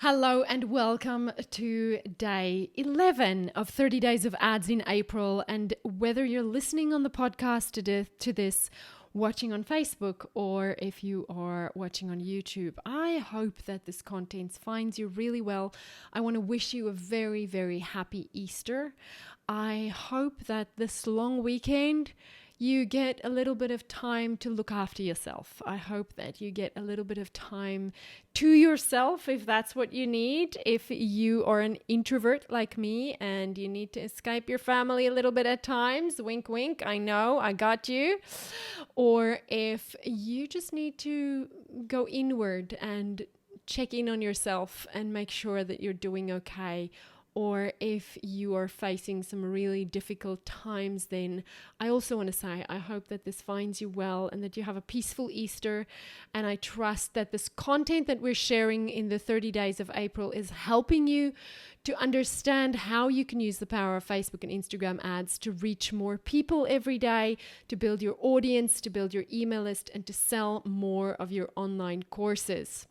Hello and welcome to day 11 of 30 Days of Ads in April. And whether you're listening on the podcast to this, watching on Facebook, or if you are watching on YouTube, I hope that this content finds you really well. I want to wish you a very, very happy Easter. I hope that this long weekend you get a little bit of time to look after yourself. I hope that you get a little bit of time to yourself if that's what you need. If you are an introvert like me and you need to escape your family a little bit at times, wink, wink, I know, I got you. Or if you just need to go inward and check in on yourself and make sure that you're doing okay. Or if you are facing some really difficult times, then I also want to say, I hope that this finds you well and that you have a peaceful Easter. And I trust that this content that we're sharing in the 30 days of April is helping you to understand how you can use the power of Facebook and Instagram ads to reach more people every day, to build your audience, to build your email list, and to sell more of your online courses,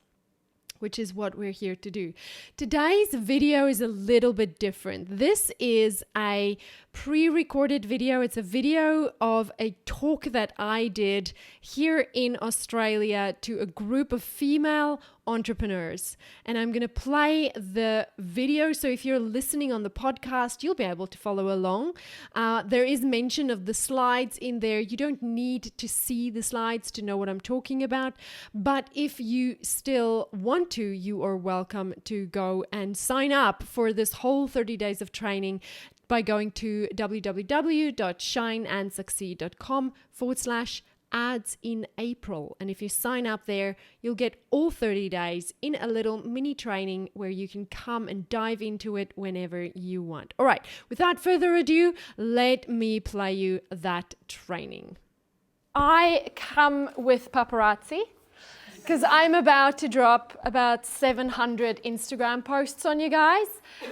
which is what we're here to do. Today's video is a little bit different. This is a pre-recorded video. It's a video of a talk that I did here in Australia to a group of female entrepreneurs. And I'm going to play the video. So if you're listening on the podcast, you'll be able to follow along. There is mention of the slides in there. You don't need to see the slides to know what I'm talking about. But if you still want to, you are welcome to go and sign up for this whole 30 days of training by going to www.shineandsucceed.com/ads in April. And if you sign up there, you'll get all 30 days in a little mini training where you can come and dive into it whenever you want. All right, without further ado, let me play you that training. I come with paparazzi because I'm about to drop about 700 Instagram posts on you guys,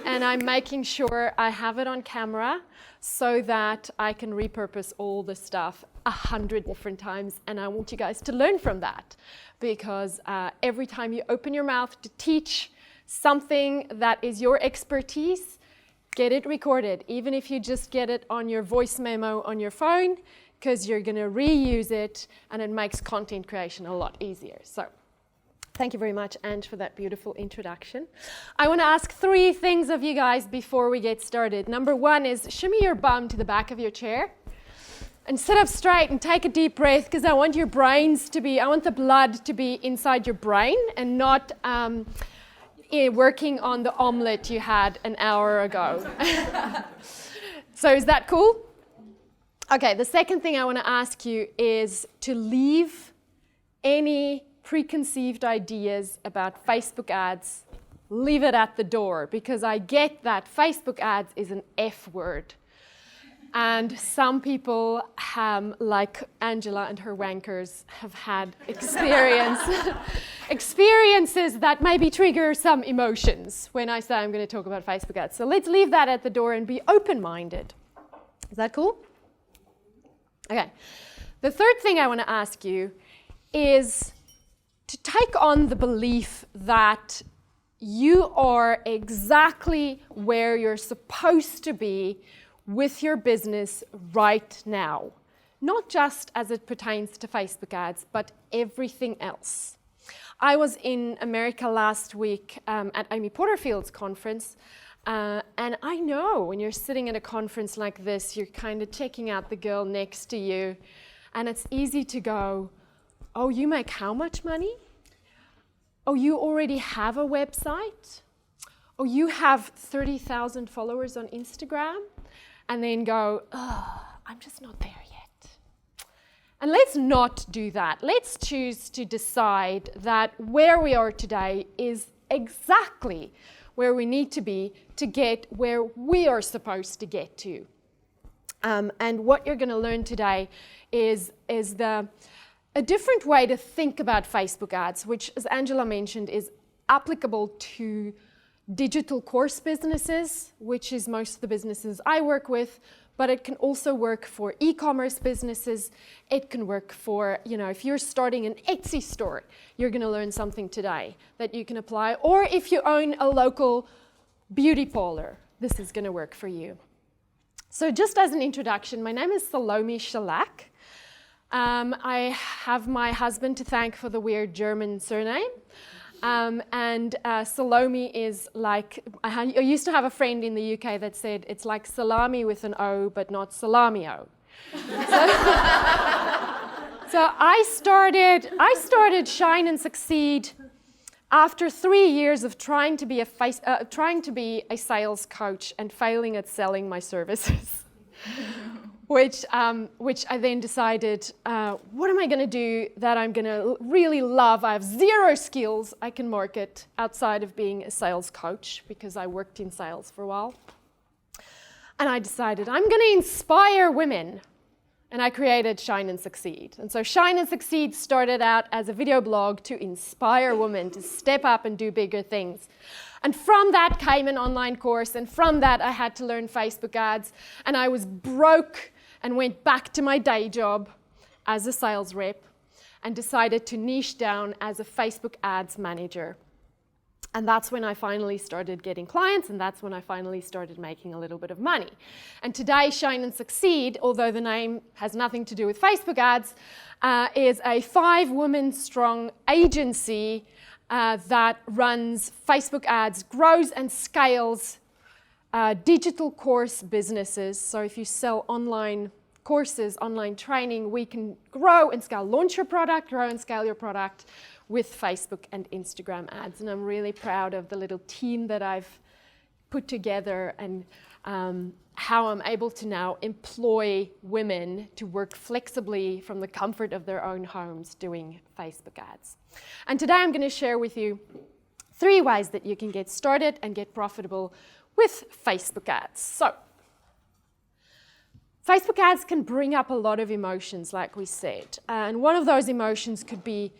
and I'm making sure I have it on camera so that I can repurpose all the stuff 100 different times, and I want you guys to learn from that, because every time you open your mouth to teach something that is your expertise, get it recorded, even if you just get it on your voice memo on your phone, because you're going to reuse it and it makes content creation a lot easier. So thank you very much, Ange, for that beautiful introduction. I want to ask 3 things of you guys before we get started. Number 1 is shimmy your bum to the back of your chair and sit up straight and take a deep breath, because I want your brains to be, I want the blood to be inside your brain and not working on the omelette you had an hour ago. So is that cool? Okay, the second thing I want to ask you is to leave any preconceived ideas about Facebook ads, leave it at the door, because I get that Facebook ads is an F word. And some people, like Angela and her wankers, have had experiences that maybe trigger some emotions when I say I'm going to talk about Facebook ads. So let's leave that at the door and be open-minded. Is that cool? Okay, the third thing I want to ask you is to take on the belief that you are exactly where you're supposed to be with your business right now. Not just as it pertains to Facebook ads, but everything else. I was in America last week at Amy Porterfield's conference. And I know when you're sitting at a conference like this, you're kind of checking out the girl next to you, and it's easy to go, oh, you make how much money? Oh, you already have a website? Oh, you have 30,000 followers on Instagram? And then go, oh, I'm just not there yet. And let's not do that. Let's choose to decide that where we are today is exactly where we need to be to get where we are supposed to get to. And what you're going to learn today is a different way to think about Facebook ads, which, as Angela mentioned, is applicable to digital course businesses, which is most of the businesses I work with, but it can also work for e-commerce businesses. It can work for, if you're starting an Etsy store, you're going to learn something today that you can apply. Or if you own a local beauty parlor, this is going to work for you. So just as an introduction, my name is Salome Schillack. I have my husband to thank for the weird German surname. And Salome is like, I used to have a friend in the UK that said it's like salami with an O, but not salami-o. So I started Shine and Succeed after 3 years of trying to be a sales coach and failing at selling my services. Which I then decided, what am I going to do that I'm going to really love? I have zero skills I can market outside of being a sales coach because I worked in sales for a while. And I decided I'm going to inspire women. And I created Shine and Succeed. And so Shine and Succeed started out as a video blog to inspire women to step up and do bigger things. And from that came an online course. And from that, I had to learn Facebook ads. And I was broke and went back to my day job as a sales rep and decided to niche down as a Facebook ads manager. And that's when I finally started getting clients, and that's when I finally started making a little bit of money. And today, Shine and Succeed, although the name has nothing to do with Facebook ads, is a 5-woman-strong agency that runs Facebook ads, grows and scales digital course businesses. So if you sell online courses, online training, we can grow and scale, launch your product, grow and scale your product with Facebook and Instagram ads. And I'm really proud of the little team that I've put together and how I'm able to now employ women to work flexibly from the comfort of their own homes doing Facebook ads. And today I'm going to share with you 3 ways that you can get started and get profitable with Facebook ads. So, Facebook ads can bring up a lot of emotions, like we said. And one of those emotions could be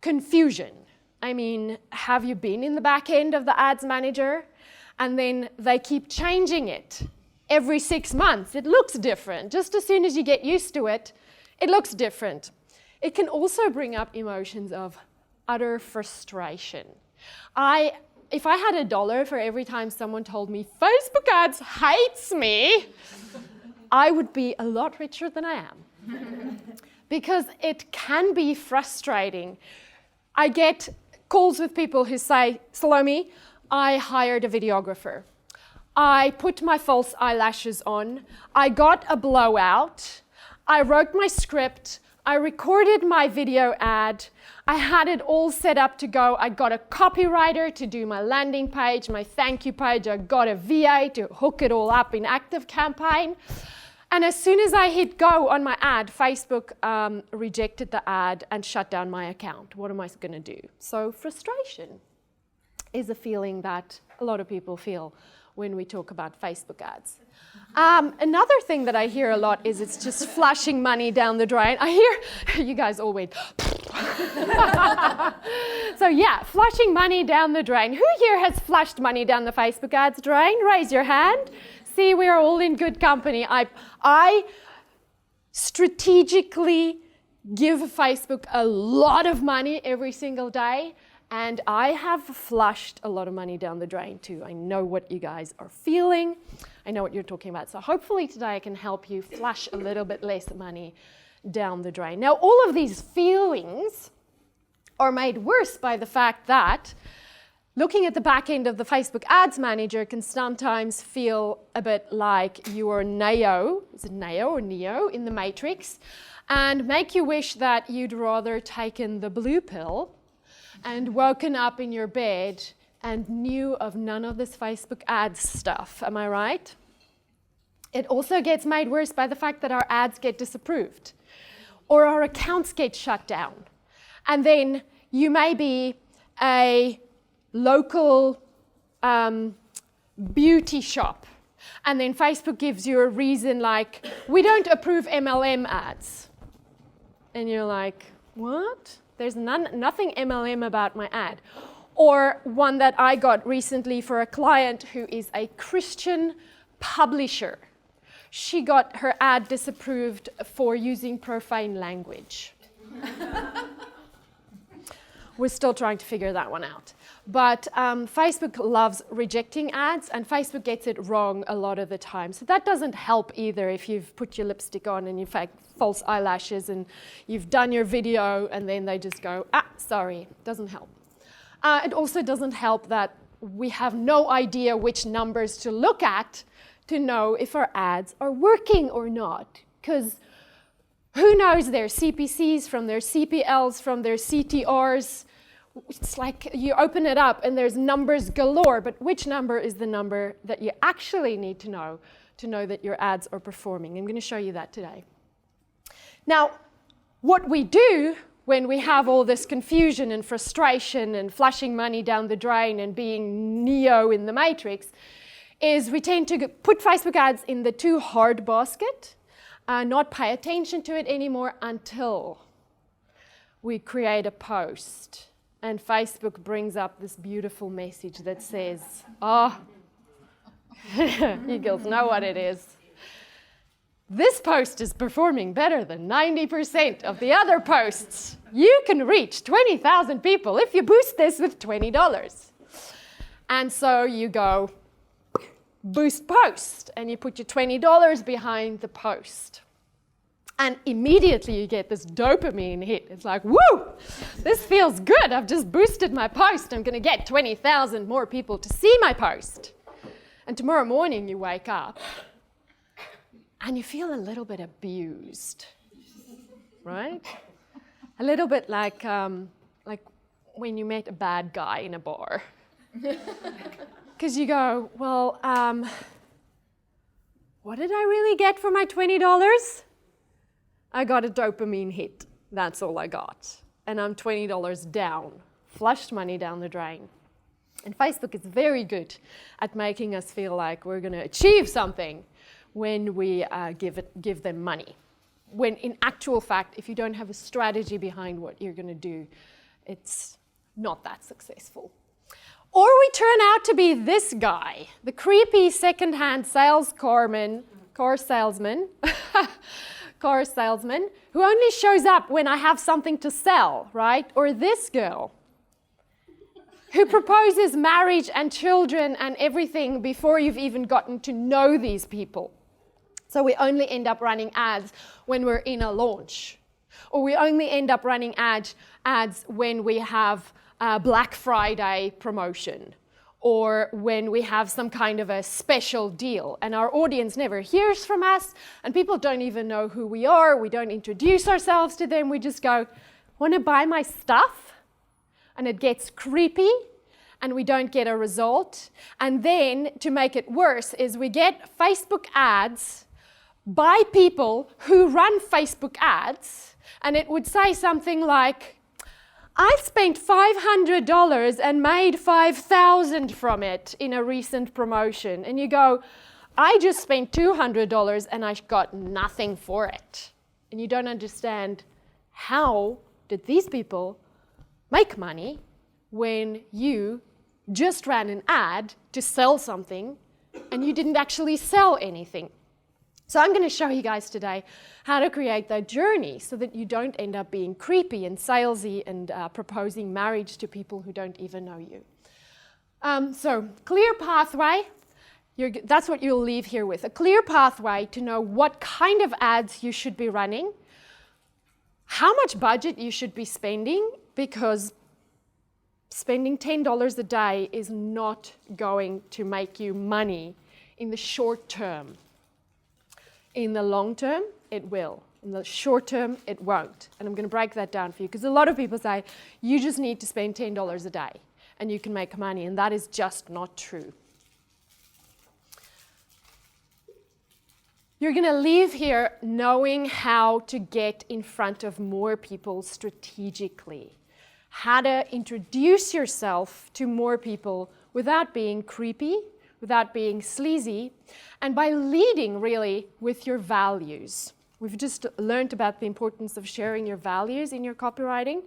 confusion. I mean, have you been in the back end of the ads manager? And then they keep changing it every 6 months. It looks different. Just as soon as you get used to it, it looks different. It can also bring up emotions of utter frustration. If I had $1 for every time someone told me, Facebook ads hates me, I would be a lot richer than I am. Because it can be frustrating. I get calls with people who say, Salome, I hired a videographer. I put my false eyelashes on. I got a blowout. I wrote my script. I recorded my video ad. I had it all set up to go. I got a copywriter to do my landing page, my thank you page. I got a VA to hook it all up in ActiveCampaign. And as soon as I hit go on my ad, Facebook rejected the ad and shut down my account. What am I going to do? So frustration is a feeling that a lot of people feel when we talk about Facebook ads. Another thing that I hear a lot is it's just flushing money down the drain. I hear, you guys all went, so yeah, flushing money down the drain. Who here has flushed money down the Facebook ads drain? Raise your hand. See, we are all in good company. I strategically give Facebook a lot of money every single day, and I have flushed a lot of money down the drain too. I know what you guys are feeling. I know what you're talking about. So hopefully today I can help you flush a little bit less money down the drain. Now, all of these feelings are made worse by the fact that looking at the back end of the Facebook Ads Manager can sometimes feel a bit like you are Neo, is it Neo or Neo in the Matrix, and make you wish that you'd rather taken the blue pill and woken up in your bed and knew of none of this Facebook ads stuff. Am I right? It also gets made worse by the fact that our ads get disapproved or our accounts get shut down. And then you may be a local beauty shop, and then Facebook gives you a reason like, we don't approve MLM ads. And you're like, what? There's nothing MLM about my ad. Or one that I got recently for a client who is a Christian publisher. she got her ad disapproved for using profane language. We're still trying to figure that one out. But Facebook loves rejecting ads, and Facebook gets it wrong a lot of the time. So that doesn't help either if you've put your lipstick on and you've had false eyelashes and you've done your video and then they just go, sorry, doesn't help. It also doesn't help that we have no idea which numbers to look at to know if our ads are working or not. Because who knows their CPCs from their CPLs, from their CTRs? It's like you open it up and there's numbers galore, but which number is the number that you actually need to know that your ads are performing? I'm going to show you that today. Now, what we do when we have all this confusion and frustration and flushing money down the drain and being Neo in the Matrix is we tend to put Facebook ads in the too hard basket, not pay attention to it anymore until we create a post. And Facebook brings up this beautiful message that says, you girls know what it is. This post is performing better than 90% of the other posts. You can reach 20,000 people if you boost this with $20. And so you go, boost post, and you put your $20 behind the post. And immediately you get this dopamine hit. It's like, woo, this feels good. I've just boosted my post. I'm going to get 20,000 more people to see my post. And tomorrow morning you wake up and you feel a little bit abused, right? A little bit like when you met a bad guy in a bar. Because you go, well, what did I really get for my $20? I got a dopamine hit. That's all I got. And I'm $20 down. Flushed money down the drain. And Facebook is very good at making us feel like we're going to achieve something when we give them money. When in actual fact, if you don't have a strategy behind what you're going to do, it's not that successful. Or we turn out to be this guy, the creepy second-hand car salesman, who only shows up when I have something to sell, right? Or this girl, who proposes marriage and children and everything before you've even gotten to know these people. So we only end up running ads when we're in a launch. Or we only end up running ads when we have a Black Friday promotion. Or when we have some kind of a special deal and our audience never hears from us and people don't even know who we are, we don't introduce ourselves to them, we just go, want to buy my stuff? And it gets creepy and we don't get a result. And then to make it worse is we get Facebook ads by people who run Facebook ads, and it would say something like, I spent $500 and made $5,000 from it in a recent promotion. And you go, I just spent $200 and I got nothing for it. And you don't understand, how did these people make money when you just ran an ad to sell something and you didn't actually sell anything? So I'm going to show you guys today how to create that journey so that you don't end up being creepy and salesy and proposing marriage to people who don't even know you. So clear pathway, that's what you'll leave here with. A clear pathway to know what kind of ads you should be running, how much budget you should be spending, because spending $10 a day is not going to make you money in the short term. In the long term, it will. In the short term, it won't. And I'm going to break that down for you, because a lot of people say, you just need to spend $10 a day and you can make money, and that is just not true. You're going to leave here knowing how to get in front of more people strategically, how to introduce yourself to more people without being creepy, without being sleazy, and by leading really with your values. We've just learned about the importance of sharing your values in your copywriting.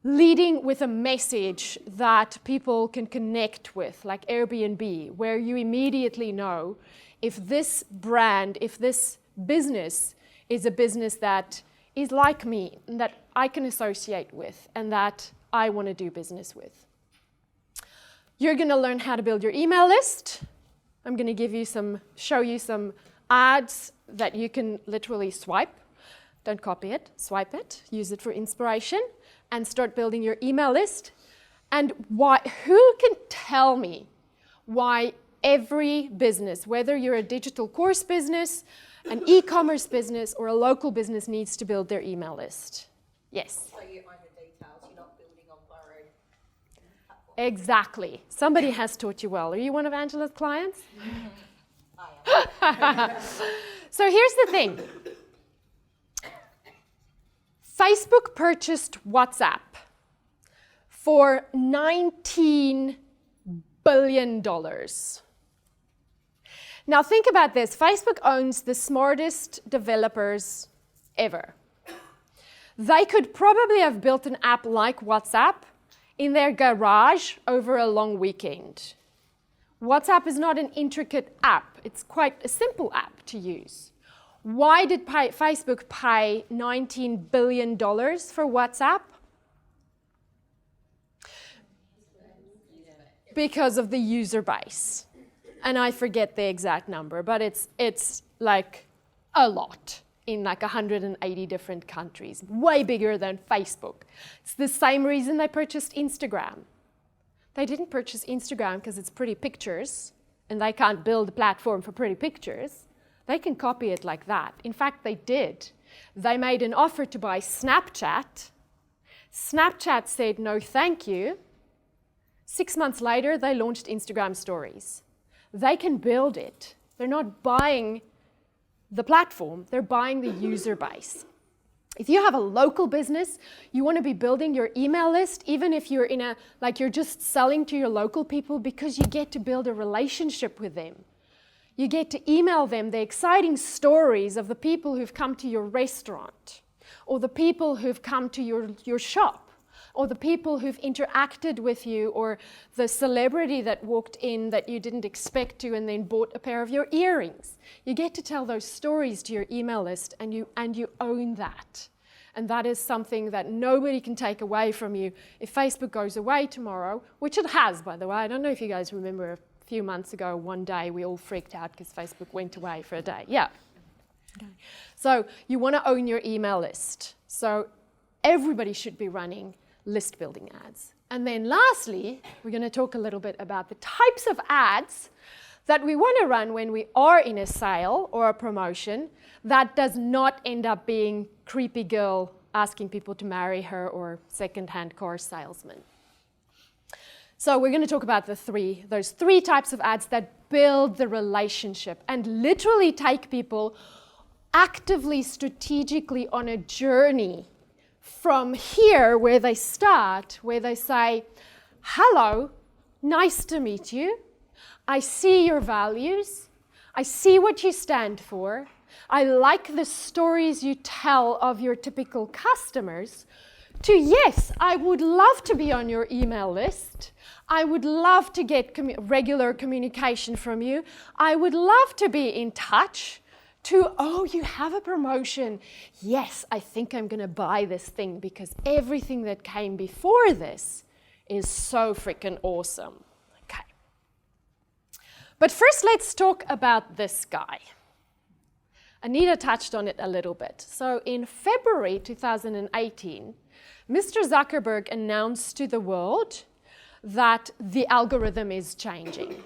leading with a message that people can connect with, like Airbnb, where you immediately know if this brand, if this business is a business that is like me, and that I can associate with, and that I want to do business with. You're going to learn how to build your email list. I'm going to show you some ads that you can literally swipe. Don't copy it, swipe it, use it for inspiration, and start building your email list. And who can tell me why every business, whether you're a digital course business, an e-commerce business, or a local business, needs to build their email list? Yes? So you own the details, you're not building on borrowed platform. Exactly. Somebody has taught you well. Are you one of Angela's clients? I am. So here's the thing. Facebook purchased WhatsApp for $19 billion. Now think about this. Facebook owns the smartest developers ever. They could probably have built an app like WhatsApp in their garage over a long weekend. WhatsApp is not an intricate app. It's quite a simple app to use. Why did Facebook pay $19 billion for WhatsApp? Because of the user base. And I forget the exact number, but it's like a lot in like 180 different countries, way bigger than Facebook. It's the same reason they purchased Instagram. They didn't purchase Instagram because it's pretty pictures, and they can't build a platform for pretty pictures. They can copy it like that. In fact, they did. They made an offer to buy Snapchat. Snapchat said, no, thank you. 6 months later, they launched Instagram Stories. They can build it. They're not buying the platform, they're buying the user base. If you have a local business, you want to be building your email list, even if you're you're just selling to your local people, because you get to build a relationship with them. You get to email them the exciting stories of the people who've come to your restaurant, or the people who've come to your shop, or the people who've interacted with you, or the celebrity that walked in that you didn't expect to and then bought a pair of your earrings. You get to tell those stories to your email list, and you own that. And that is something that nobody can take away from you. If Facebook goes away tomorrow, which it has, by the way, I don't know if you guys remember a few months ago, one day we all freaked out because Facebook went away for a day. Yeah. Okay. So you want to own your email list. So everybody should be running list building ads. And then lastly, we're going to talk a little bit about the types of ads that we want to run when we are in a sale or a promotion that does not end up being creepy girl asking people to marry her or second-hand car salesman. So we're going to talk about those three types of ads that build the relationship and literally take people actively, strategically on a journey from here where they start, where they say, hello, nice to meet you. I see your values. I see what you stand for. I like the stories you tell of your typical customers. To yes, I would love to be on your email list. I would love to get regular communication from you. I would love to be in touch. To, oh, you have a promotion. Yes, I think I'm going to buy this thing because everything that came before this is so freaking awesome. Okay. But first, let's talk about this guy. Anita touched on it a little bit. So in February 2018, Mr. Zuckerberg announced to the world that the algorithm is changing.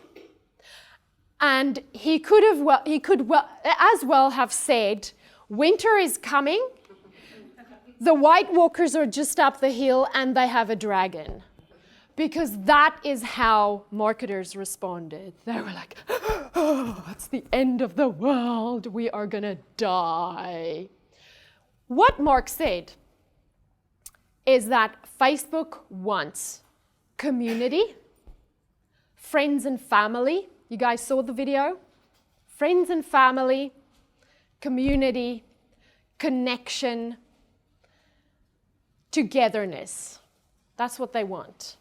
And he could as well have said, winter is coming, the White Walkers are just up the hill and they have a dragon. Because that is how marketers responded. They were like, oh, it's the end of the world, we are gonna die. What Mark said is that Facebook wants community, friends and family. You guys saw the video? Friends and family, community, connection, togetherness. That's what they want.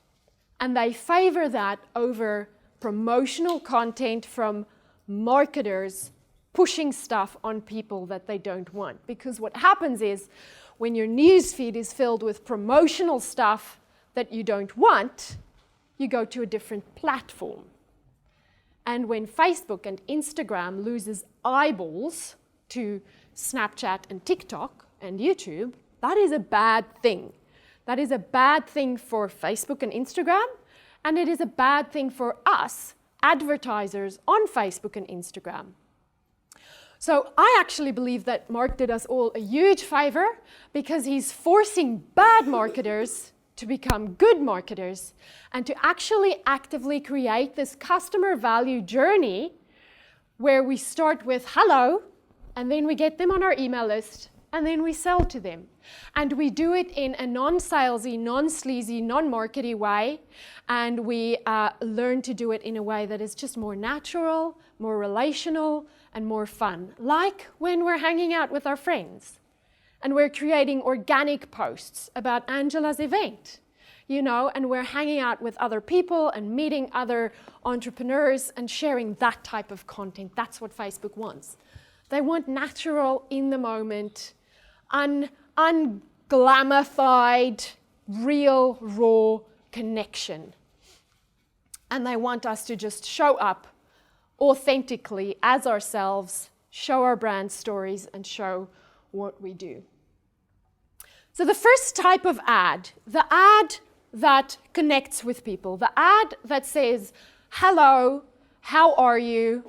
And they favor that over promotional content from marketers pushing stuff on people that they don't want. Because what happens is when your newsfeed is filled with promotional stuff that you don't want, you go to a different platform. And when Facebook and Instagram loses eyeballs to Snapchat and TikTok and YouTube, that is a bad thing. That is a bad thing for Facebook and Instagram, and it is a bad thing for us, advertisers on Facebook and Instagram. So I actually believe that Mark did us all a huge favor because he's forcing bad marketers to become good marketers and to actually actively create this customer value journey where we start with hello, and then we get them on our email list, and then we sell to them. And we do it in a non-salesy, non-sleazy, non-markety way, and we learn to do it in a way that is just more natural, more relational, and more fun. Like when we're hanging out with our friends, and we're creating organic posts about Angela's event, and we're hanging out with other people and meeting other entrepreneurs and sharing that type of content. That's what Facebook wants. They want natural, in the moment, unglamified, real, raw connection. And they want us to just show up authentically as ourselves, show our brand stories, and show what we do. So the first type of ad, the ad that connects with people, the ad that says, hello, how are you?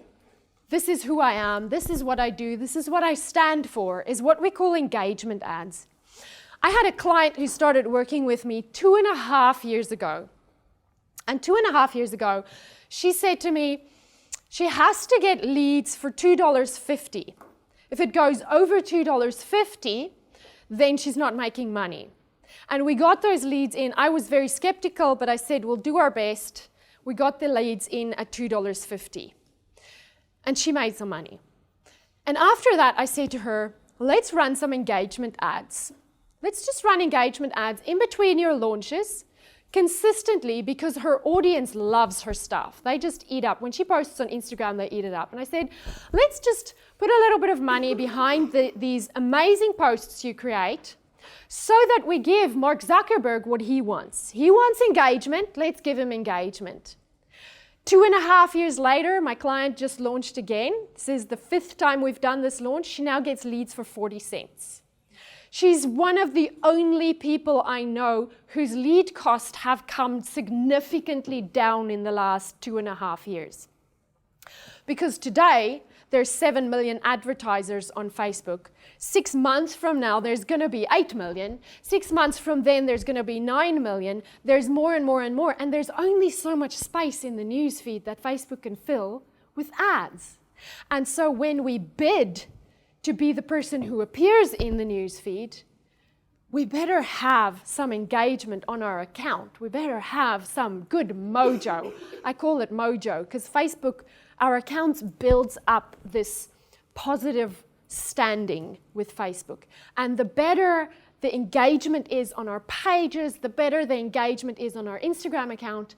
This is who I am, this is what I do, this is what I stand for, is what we call engagement ads. I had a client who started working with me 2.5 years ago. And 2.5 years ago, she said to me, she has to get leads for $2.50. If it goes over $2.50, then she's not making money. And we got those leads in. I was very skeptical, but I said, we'll do our best. We got the leads in at $2.50. And she made some money. And after that, I said to her, let's run some engagement ads. Let's just run engagement ads in between your launches consistently because her audience loves her stuff. They just eat up. When she posts on Instagram, they eat it up. And I said, let's just put a little bit of money behind these amazing posts you create so that we give Mark Zuckerberg what he wants. He wants engagement. Let's give him engagement. 2.5 years later, my client just launched again. This is the 5th time we've done this launch. She now gets leads for 40 cents. She's one of the only people I know whose lead costs have come significantly down in the last 2.5 years. Because today, there's 7 million advertisers on Facebook. 6 months from now, there's going to be 8 million. 6 months from then, there's going to be 9 million. There's more and more and more. And there's only so much space in the newsfeed that Facebook can fill with ads. And so when we bid to be the person who appears in the newsfeed, we better have some engagement on our account. We better have some good mojo. I call it mojo because Facebook, our accounts builds up this positive standing with Facebook. And the better the engagement is on our pages, the better the engagement is on our Instagram account,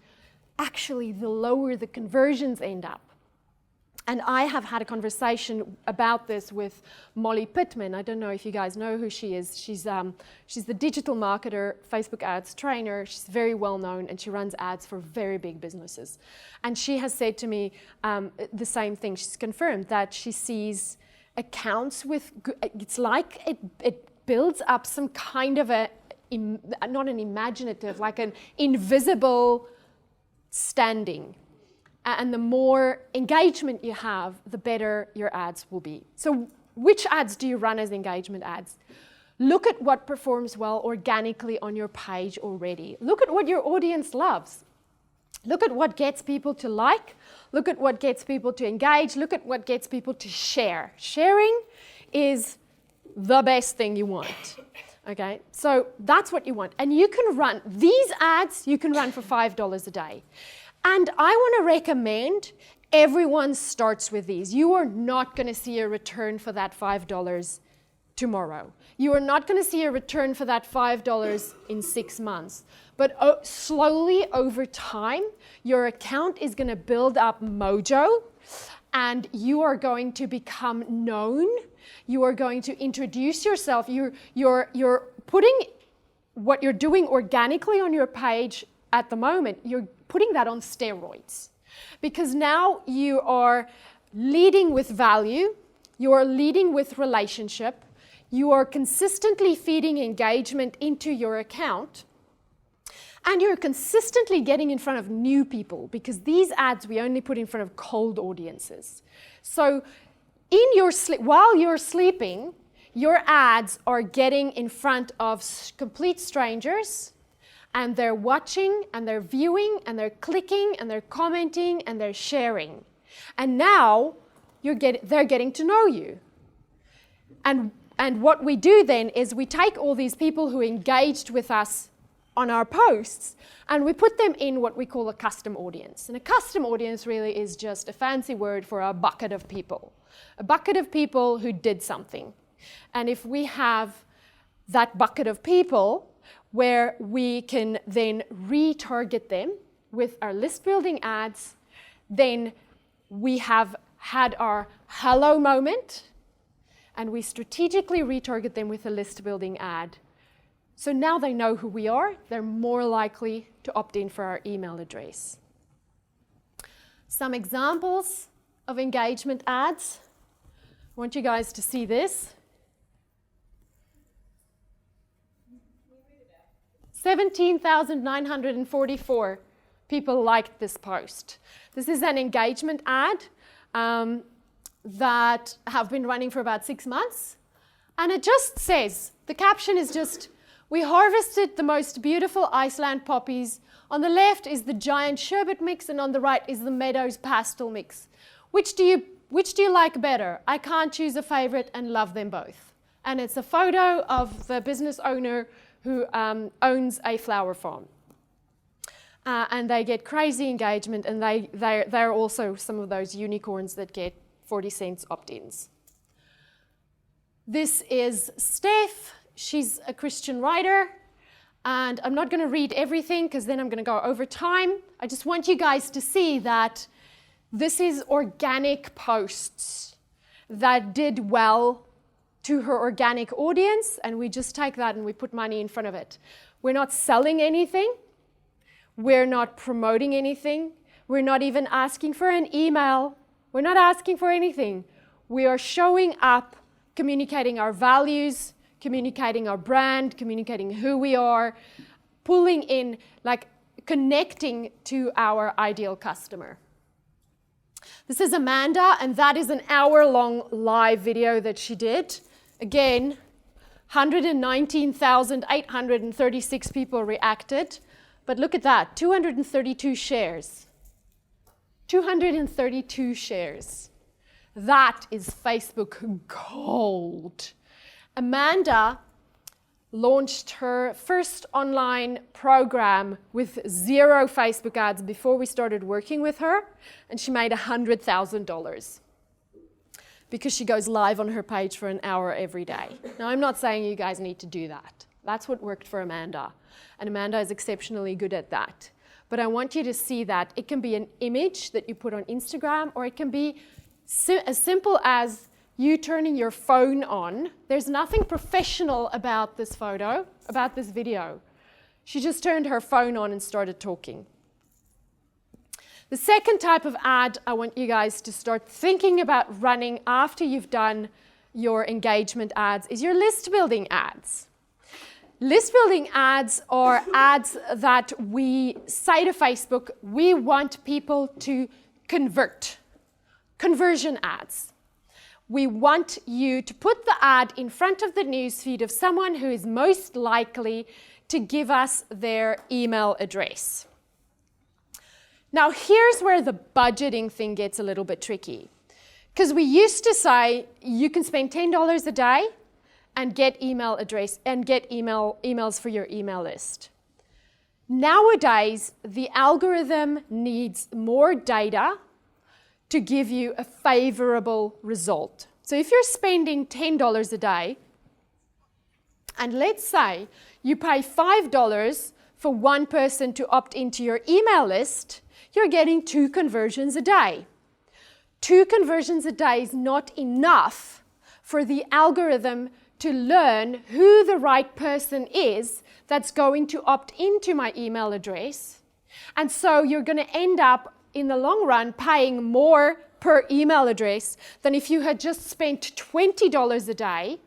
actually the lower the conversions end up. And I have had a conversation about this with Molly Pittman. I don't know if you guys know who she is. She's the digital marketer, Facebook ads trainer. She's very well known, and she runs ads for very big businesses. And she has said to me the same thing. She's confirmed that she sees accounts with, it's like it builds up some kind of not an imaginative, like an invisible standing. And the more engagement you have, the better your ads will be. So which ads do you run as engagement ads? Look at what performs well organically on your page already. Look at what your audience loves. Look at what gets people to like. Look at what gets people to engage. Look at what gets people to share. Sharing is the best thing you want. Okay, so that's what you want. And you can run these ads, you can run for $5 a day. And I want to recommend everyone starts with these. You are not going to see a return for that $5 tomorrow. You are not going to see a return for that $5 in 6 months. But slowly over time, your account is going to build up mojo, and you are going to become known. You are going to introduce yourself. You're putting what you're doing organically on your page at the moment, you're putting that on steroids. Because now you are leading with value, you are leading with relationship, you are consistently feeding engagement into your account, and you're consistently getting in front of new people, because these ads we only put in front of cold audiences. So in your while you're sleeping, your ads are getting in front of complete strangers, and they're watching, and they're viewing, and they're clicking, and they're commenting, and they're sharing. And now they're getting to know you. And what we do then is we take all these people who engaged with us on our posts, and we put them in what we call a custom audience. And a custom audience really is just a fancy word for a bucket of people. A bucket of people who did something. And if we have that bucket of people where we can then retarget them with our list building ads, then we have had our hello moment, and we strategically retarget them with a list building ad. So now they know who we are, they're more likely to opt in for our email address. Some examples of engagement ads. I want you guys to see this. 17,944 people liked this post. This is an engagement ad that have been running for about 6 months. And it just says, the caption is just, we harvested the most beautiful Iceland poppies. On the left is the giant sherbet mix, and on the right is the Meadows pastel mix. Which do you like better? I can't choose a favorite and love them both. And it's a photo of the business owner who owns a flower farm. And they get crazy engagement, and they're also some of those unicorns that get 40 cents opt-ins. This is Steph. She's a Christian writer, and I'm not going to read everything because then I'm going to go over time. I just want you guys to see that this is organic posts that did well to her organic audience, and we just take that and we put money in front of it. We're not selling anything. We're not promoting anything. We're not even asking for an email. We're not asking for anything. We are showing up, communicating our values, communicating our brand, communicating who we are, pulling in, like connecting to our ideal customer. This is Amanda, and that is an hour-long live video that she did. Again, 119,836 people reacted. But look at that, 232 shares. 232 shares. That is Facebook gold. Amanda launched her first online program with 0 Facebook ads before we started working with her, and she made $100,000 because she goes live on her page for an hour every day. Now, I'm not saying you guys need to do that. That's what worked for Amanda, and Amanda is exceptionally good at that. But I want you to see that it can be an image that you put on Instagram, or it can be as simple as you turning your phone on. There's nothing professional about this photo, about this video. She just turned her phone on and started talking. The second type of ad I want you guys to start thinking about running after you've done your engagement ads is your list building ads. List building ads are ads that we say to Facebook, we want people to convert. Conversion ads. We want you to put the ad in front of the newsfeed of someone who is most likely to give us their email address. Now, here's where the budgeting thing gets a little bit tricky. Because we used to say you can spend $10 a day and get email address and get emails for your email list. Nowadays, the algorithm needs more data to give you a favorable result. So if you're spending $10 a day, And let's say you pay $5 for one person to opt into your email list, you're getting 2 conversions a day. 2 conversions a day is not enough for the algorithm to learn who the right person is that's going to opt into my email address. And so you're going to end up, in the long run, paying more per email address than if you had just spent $20 a day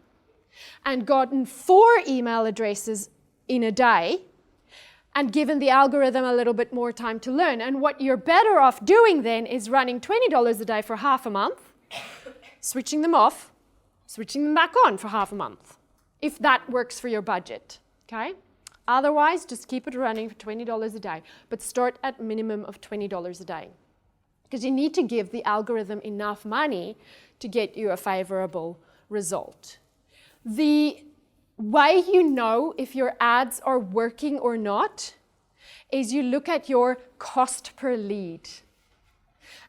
and gotten 4 email addresses in a day and given the algorithm a little bit more time to learn. And what you're better off doing then is running $20 a day for half a month, switching them off, switching them back on for half a month, if that works for your budget, okay? Otherwise, just keep it running for $20 a day, but start at minimum of $20 a day, because you need to give the algorithm enough money to get you a favorable result. The way you know if your ads are working or not is you look at your cost per lead.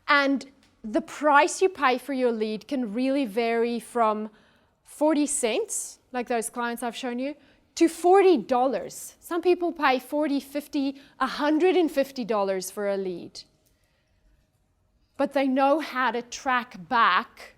And the price you pay for your lead can really vary from 40 cents, like those clients I've shown you, to $40. Some people pay $40, $50, $150 for a lead. But they know how to track back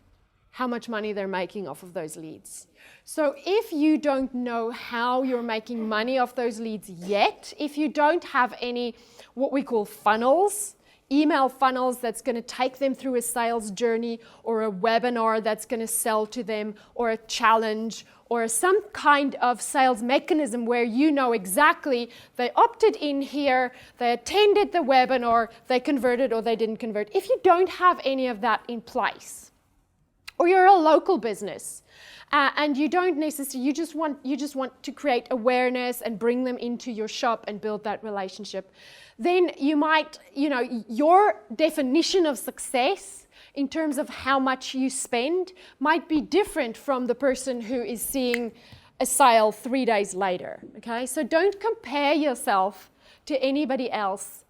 how much money they're making off of those leads. So if you don't know how you're making money off those leads yet, if you don't have any what we call funnels, email funnels that's going to take them through a sales journey, or a webinar that's going to sell to them, or a challenge, or some kind of sales mechanism where you know exactly they opted in here, they attended the webinar, they converted or they didn't convert. If you don't have any of that in place, or you're a local business, and you don't necessarily, you just want to create awareness and bring them into your shop and build that relationship, then you might, your definition of success in terms of how much you spend might be different from the person who is seeing a sale 3 days later, okay? So don't compare yourself to anybody else.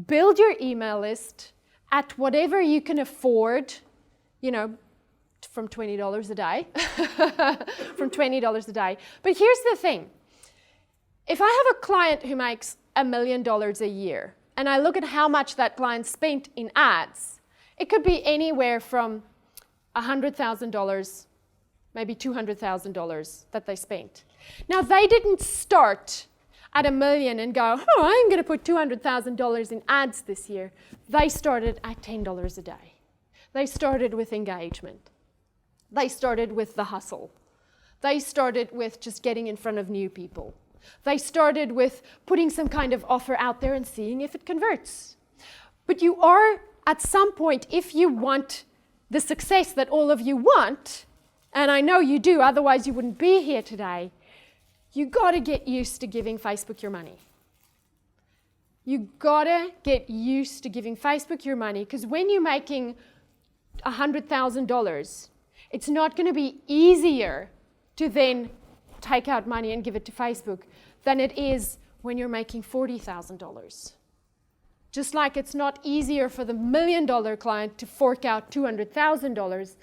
Build your email list at whatever you can afford, from $20 a day, from $20 a day. But here's the thing. If I have a client who makes $1 million a year, and I look at how much that client spent in ads, it could be anywhere from $100,000, maybe $200,000 that they spent. Now, they didn't start at $1 million and go, I'm going to put $200,000 in ads this year. They started at $10 a day. They started with engagement. They started with the hustle. They started with just getting in front of new people. They started with putting some kind of offer out there and seeing if it converts. But you are, at some point, if you want the success that all of you want, and I know you do, otherwise you wouldn't be here today, you got to get used to giving Facebook your money. You got to get used to giving Facebook your money, because when you're making $100,000, it's not going to be easier to then take out money and give it to Facebook than it is when you're making $40,000. Just like it's not easier for the $1 million client to fork out $200,000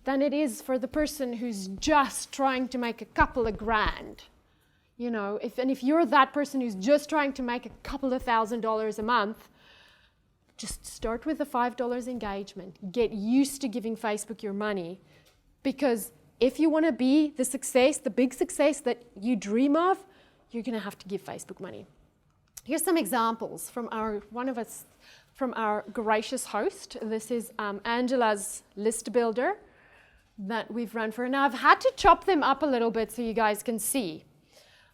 than it is for the person who's just trying to make a couple of grand. If you're that person who's just trying to make a couple of $1,000s a month, just start with the $5 engagement. Get used to giving Facebook your money, because if you want to be the success, the big success that you dream of, you're going to have to give Facebook money. Here's some examples from our gracious host. This is Angela's list builder that we've run for her. Now, I've had to chop them up a little bit so you guys can see.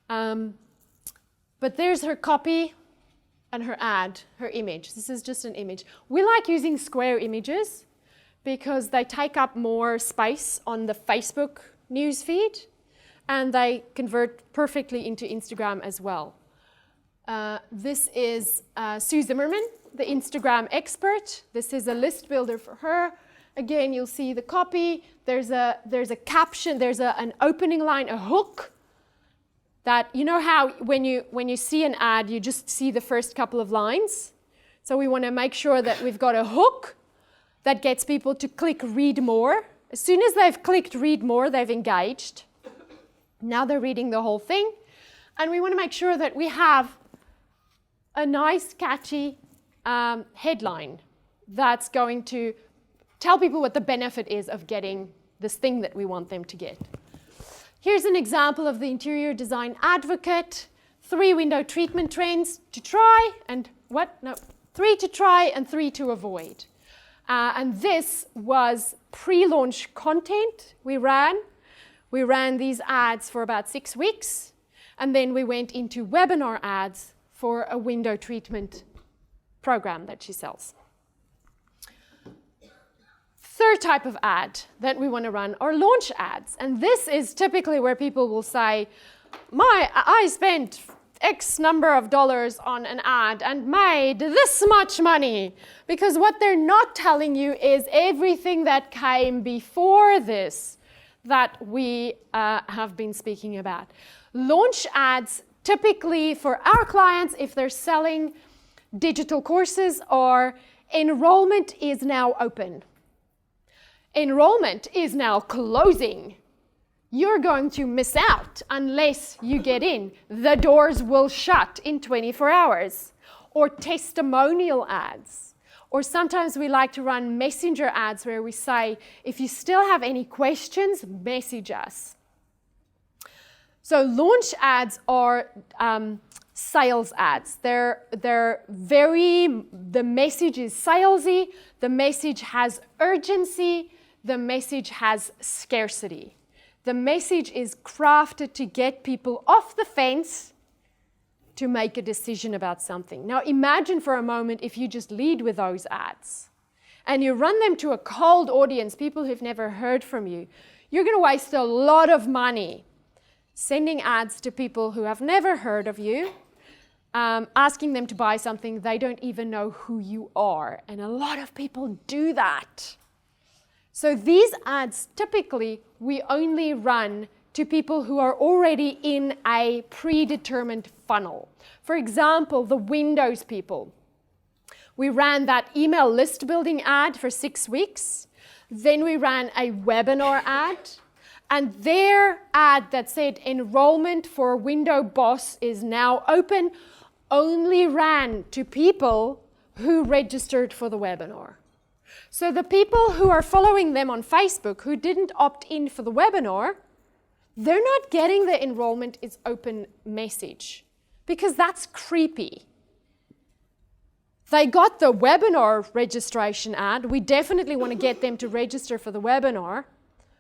But there's her copy and her ad, her image. This is just an image. We like using square images because they take up more space on the Facebook newsfeed, and they convert perfectly into Instagram as well. This is Sue Zimmerman, the Instagram expert. This is a list builder for her. Again, you'll see the copy. There's a caption. There's an opening line, a hook. That how when you see an ad, you just see the first couple of lines. So we want to make sure that we've got a hook that gets people to click read more. As soon as they've clicked read more, they've engaged. Now they're reading the whole thing, and we want to make sure that we have a nice, catchy headline that's going to tell people what the benefit is of getting this thing that we want them to get. Here's an example of the interior design advocate. 3 window treatment trends to try and 3 to try and 3 to avoid. And this was pre-launch content we ran. We ran these ads for about 6 weeks, and then we went into webinar ads for a window treatment program that she sells. Third type of ad that we want to run are launch ads. And this is typically where people will say, I spent X number of dollars on an ad and made this much money. Because what they're not telling you is everything that came before this that we have been speaking about. Launch ads typically for our clients, if they're selling digital courses, or enrollment is now open. Enrollment is now closing. You're going to miss out unless you get in. The doors will shut in 24 hours. Or testimonial ads. Or sometimes we like to run messenger ads where we say, if you still have any questions, message us. So launch ads are sales ads. The message is salesy, the message has urgency, the message has scarcity. The message is crafted to get people off the fence to make a decision about something. Now imagine for a moment if you just lead with those ads and you run them to a cold audience, people who've never heard from you. You're going to waste a lot of money sending ads to people who have never heard of you, asking them to buy something they don't even know who you are. And a lot of people do that. So these ads, typically, we only run to people who are already in a predetermined funnel. For example, the Windows people. We ran that email list building ad for 6 weeks. Then we ran a webinar ad. And their ad that said enrollment for Window Boss is now open only ran to people who registered for the webinar. So the people who are following them on Facebook who didn't opt in for the webinar, they're not getting the enrollment is open message because that's creepy. They got the webinar registration ad. We definitely want to get them to register for the webinar,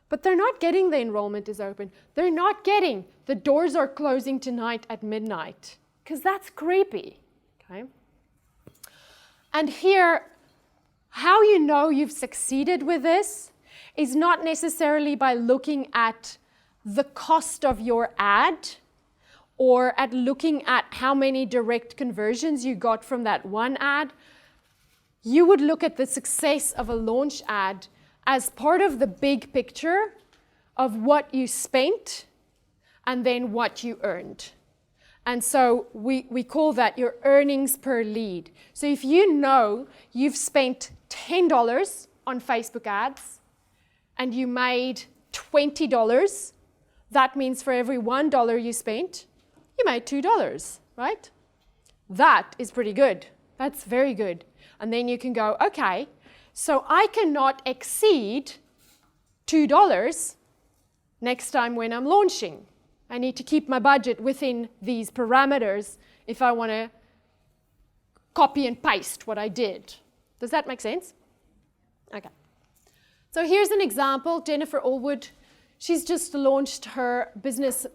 but they're not getting the enrollment is open. They're not getting the doors are closing tonight at midnight because that's creepy. Okay? And here, how you know you've succeeded with this is not necessarily by looking at the cost of your ad or at looking at how many direct conversions you got from that one ad. You would look at the success of a launch ad as part of the big picture of what you spent and then what you earned. And so we call that your earnings per lead. So if you know you've spent $10 on Facebook ads and you made $20, that means for every $1 you spent, you made $2, right? That is pretty good. That's very good. And then you can go, okay, so I cannot exceed $2 next time when I'm launching. I need to keep my budget within these parameters if I want to copy and paste what I did. Does that make sense? Okay. So here's an example. Jennifer Allwood, she's just launched her business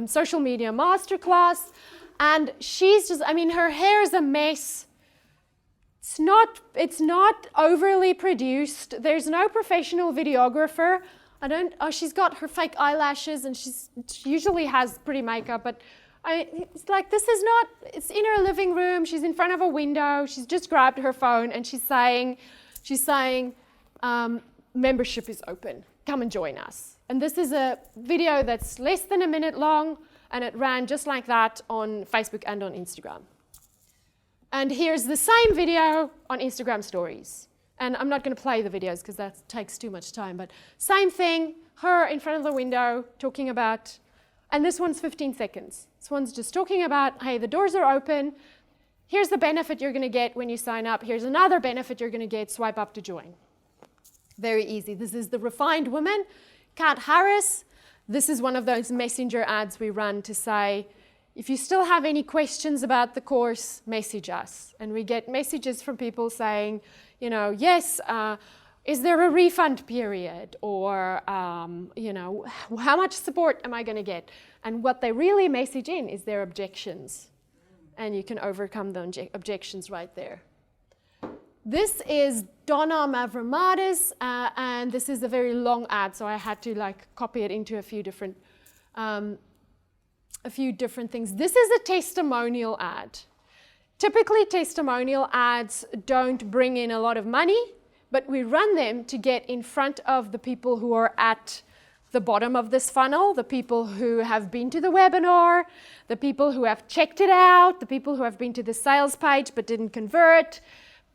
social media masterclass, and she's just, her hair is a mess. It's not overly produced. There's no professional videographer. She's got her fake eyelashes, and she usually has pretty makeup, but it's like, it's in her living room, she's in front of a window, she's just grabbed her phone, and she's saying, membership is open, come and join us. And this is a video that's less than a minute long, and it ran just like that on Facebook and on Instagram. And here's the same video on Instagram stories. And I'm not going to play the videos because that takes too much time, but same thing, her in front of the window talking about And this one's 15 seconds. This one's just talking about, hey, the doors are open. Here's the benefit you're going to get when you sign up. Here's another benefit you're going to get. Swipe up to join. Very easy. This is the Refined Woman, Kat Harris. This is one of those messenger ads we run to say, if you still have any questions about the course, message us. And we get messages from people saying, you know, yes, is there a refund period? Or, you know, how much support am I going to get? And what they really message in is their objections. And you can overcome the objections right there. This is Donna Mavromatis, and this is a very long ad, so I had to like copy it into a few different things. This is a testimonial ad. Typically, testimonial ads don't bring in a lot of money, but we run them to get in front of the people who are at the bottom of this funnel, the people who have been to the webinar, the people who have checked it out, the people who have been to the sales page but didn't convert,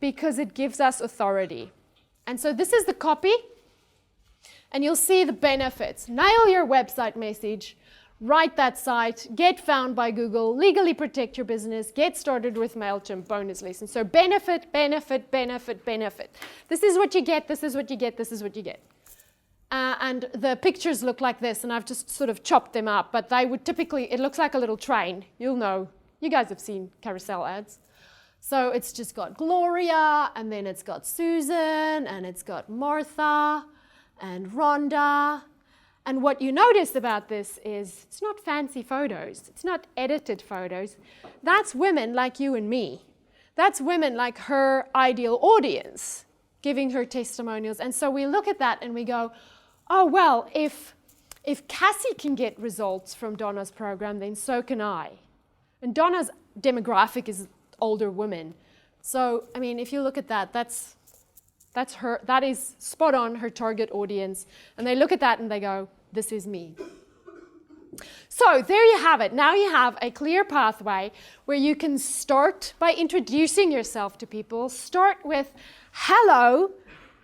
because it gives us authority. And so this is the copy, and you'll see the benefits. Nail your website message, write that site, get found by Google, legally protect your business, get started with MailChimp, bonus listen. So benefit, benefit, benefit, benefit. This is what you get, this is what you get, this is what you get. And the pictures look like this, and I've just sort of chopped them up, but they would typically, it looks like a little train. You'll know, you guys have seen carousel ads. So it's just got Gloria, and then it's got Susan, and it's got Martha, and Rhonda. And what you notice about this is it's not fancy photos. It's not edited photos. That's women like you and me. That's women like her ideal audience giving her testimonials. And so we look at that and we go, oh, well, if Cassie can get results from Donna's program, then so can I. And Donna's demographic is older women. So, I mean, if you look at that, that's her, that is spot on her target audience. And they look at that and they go, this is me. So there you have it. Now you have a clear pathway where you can start by introducing yourself to people. Start with, hello,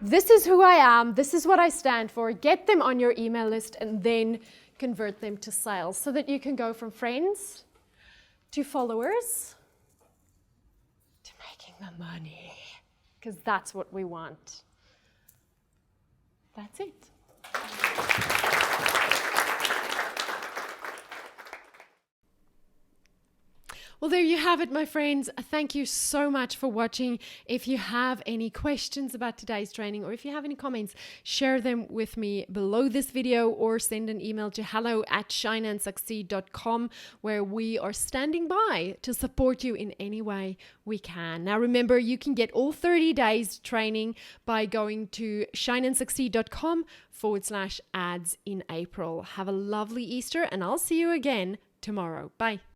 this is who I am, this is what I stand for. Get them on your email list and then convert them to sales so that you can go from friends to followers to making the money, because that's what we want. That's it. Well, there you have it, my friends. Thank you so much for watching. If you have any questions about today's training, or if you have any comments, share them with me below this video, or send an email to hello@shineandsucceed.com, where we are standing by to support you in any way we can. Now, remember, you can get all 30 days training by going to shineandsucceed.com/ads in April. Have a lovely Easter, and I'll see you again tomorrow. Bye.